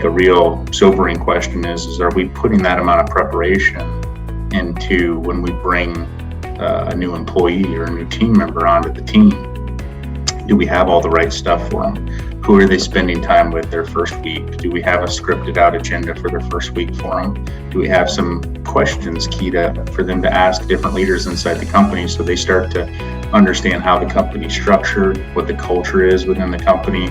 think a real sobering question is are we putting that amount of preparation into when we bring a new employee or a new team member onto the team? Do we have all the right stuff for them? Who are they spending time with their first week? Do we have a scripted out agenda for their first week for them? Do we have some questions keyed up for them to ask different leaders inside the company so they start to understand how the company's structured, what the culture is within the company?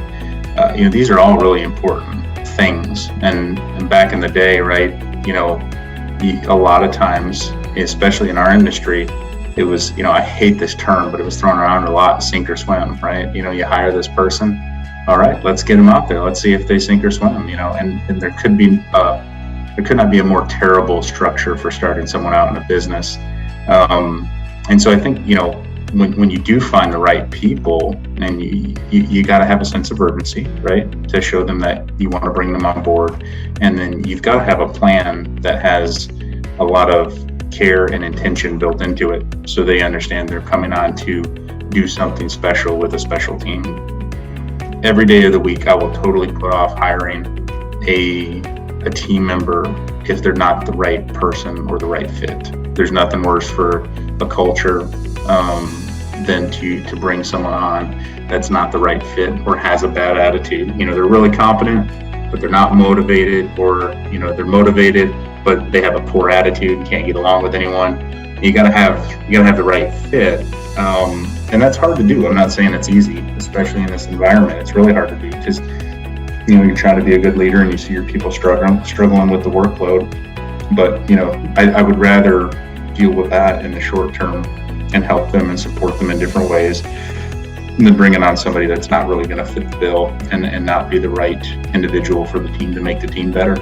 These are all really important things. And back in the day, right, a lot of times, especially in our industry, it was, I hate this term, but it was thrown around a lot, sink or swim, right? You hire this person, all right, let's get them out there. Let's see if they sink or swim, and there could not be a more terrible structure for starting someone out in a business. And so I think, when you do find the right people, and you got to have a sense of urgency, right, to show them that you want to bring them on board. And then you've got to have a plan that has a lot of care and intention built into it, so they understand they're coming on to do something special with a special team. Every day of the week, I will totally put off hiring a team member if they're not the right person or the right fit. There's nothing worse for a culture than to bring someone on that's not the right fit or has a bad attitude. They're really competent, but they're not motivated, or they're motivated but they have a poor attitude and can't get along with anyone. You gotta have the right fit, and that's hard to do. I'm not saying it's easy, especially in this environment. It's really hard to do because you're trying to be a good leader and you see your people struggling with the workload. But I would rather deal with that in the short term and help them and support them in different ways than bringing on somebody that's not really going to fit the bill and not be the right individual for the team to make the team better.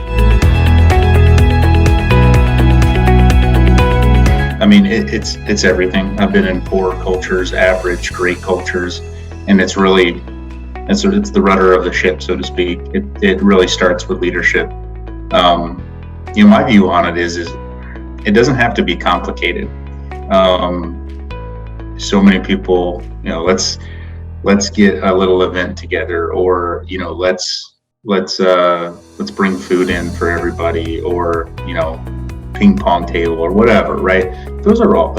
I mean, it's everything. I've been in poor cultures, average, great cultures, and it's the rudder of the ship, so to speak. It really starts with leadership. My view on it is it doesn't have to be complicated. So many people, let's get a little event together, or let's bring food in for everybody, or ping pong table or whatever, right? Those are all,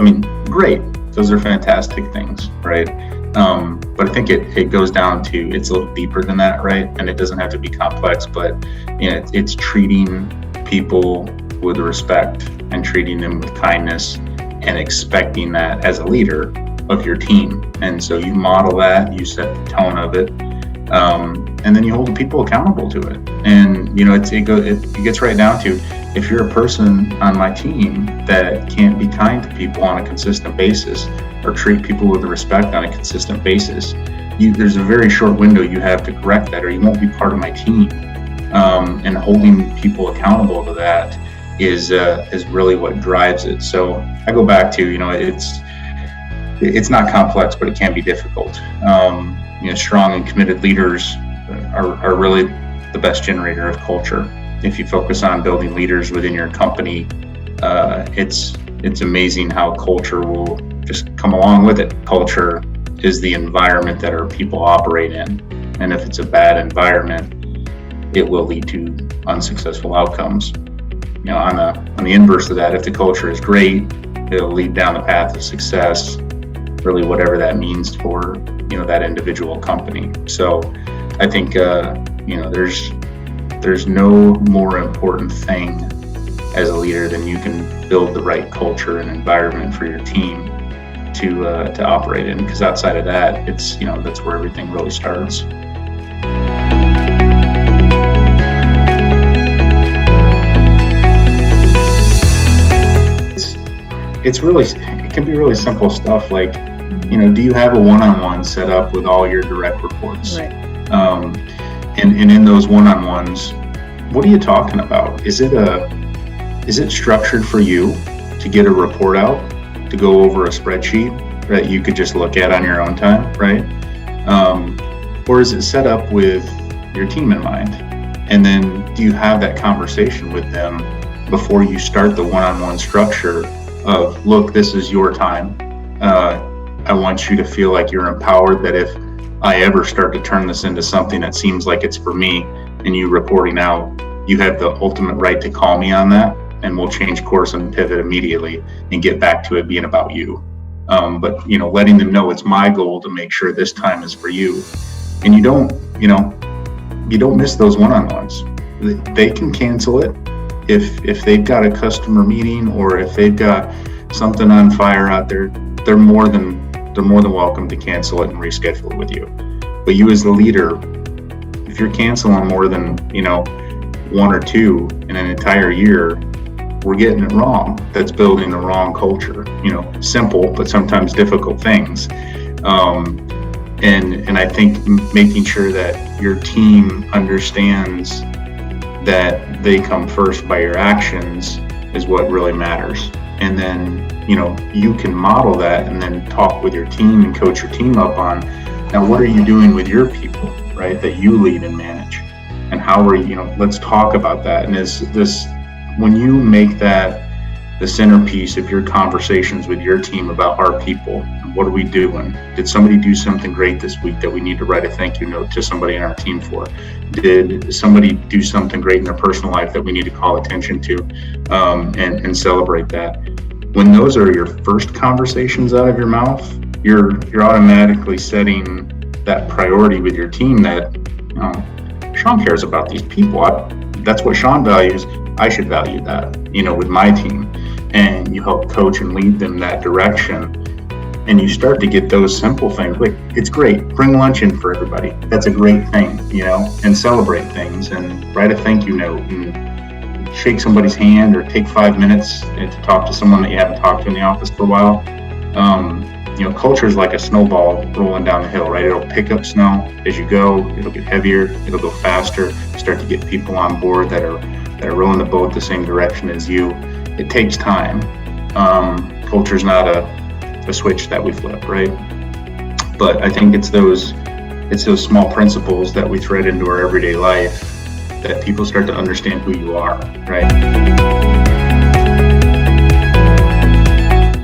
great. Those are fantastic things, right? But I think it goes down to, it's a little deeper than that, right? And it doesn't have to be complex, but it's treating people with respect and treating them with kindness and expecting that as a leader of your team. And so you model that, you set the tone of it, and then you hold the people accountable to it. And it gets right down to, if you're a person on my team that can't be kind to people on a consistent basis or treat people with respect on a consistent basis, there's a very short window you have to correct that, or you won't be part of my team. And holding people accountable to that is really what drives it. So I go back to, it's not complex, but it can be difficult. Strong and committed leaders are really the best generator of culture. If you focus on building leaders within your company, it's amazing how culture will just come along with it. Culture is the environment that our people operate in, and if it's a bad environment, it will lead to unsuccessful outcomes. On the inverse of that, if the culture is great, it'll lead down the path of success, really whatever that means for that individual company. So I think there's no more important thing as a leader than you can build the right culture and environment for your team to operate in, because outside of that, it's that's where everything really starts. It can be really simple stuff like, do you have a one-on-one set up with all your direct reports? Right. And in those one-on-ones, what are you talking about? Is it structured for you to get a report out, to go over a spreadsheet that you could just look at on your own time, right? Or is it set up with your team in mind? And then do you have that conversation with them before you start the one-on-one structure of, look, this is your time. I want you to feel like you're empowered, that if I ever start to turn this into something that seems like it's for me, and you reporting out, you have the ultimate right to call me on that, and we'll change course and pivot immediately and get back to it being about you. But letting them know it's my goal to make sure this time is for you, and you don't miss those one-on-ones. They can cancel it if they've got a customer meeting or if they've got something on fire out there. They're more than welcome to cancel it and reschedule it with you. But you as the leader, if you're canceling more than one or two in an entire year, we're getting it wrong. That's building the wrong culture. Simple but sometimes difficult things. And I think making sure that your team understands that they come first by your actions is what really matters. And then you can model that and then talk with your team and coach your team up on, now what are you doing with your people, right, that you lead and manage, and how are let's talk about that. And is this, when you make that the centerpiece of your conversations with your team about our people, what are we doing? Did somebody do something great this week that we need to write a thank you note to somebody in our team for? Did somebody do something great in their personal life that we need to call attention to and celebrate that? When those are your first conversations out of your mouth, you're automatically setting that priority with your team that Shawn cares about these people. That's what Shawn values. I should value that, with my team. And you help coach and lead them that direction. And you start to get those simple things. Like, it's great. Bring lunch in for everybody. That's a great thing, and celebrate things and write a thank you note and shake somebody's hand or take 5 minutes to talk to someone that you haven't talked to in the office for a while. Culture is like a snowball rolling down the hill, right? It'll pick up snow as you go. It'll get heavier. It'll go faster. Start to get people on board that are rowing the boat the same direction as you. It takes time. Culture's not a switch that we flip, right? But I think it's those small principles that we thread into our everyday life that people start to understand who you are, right?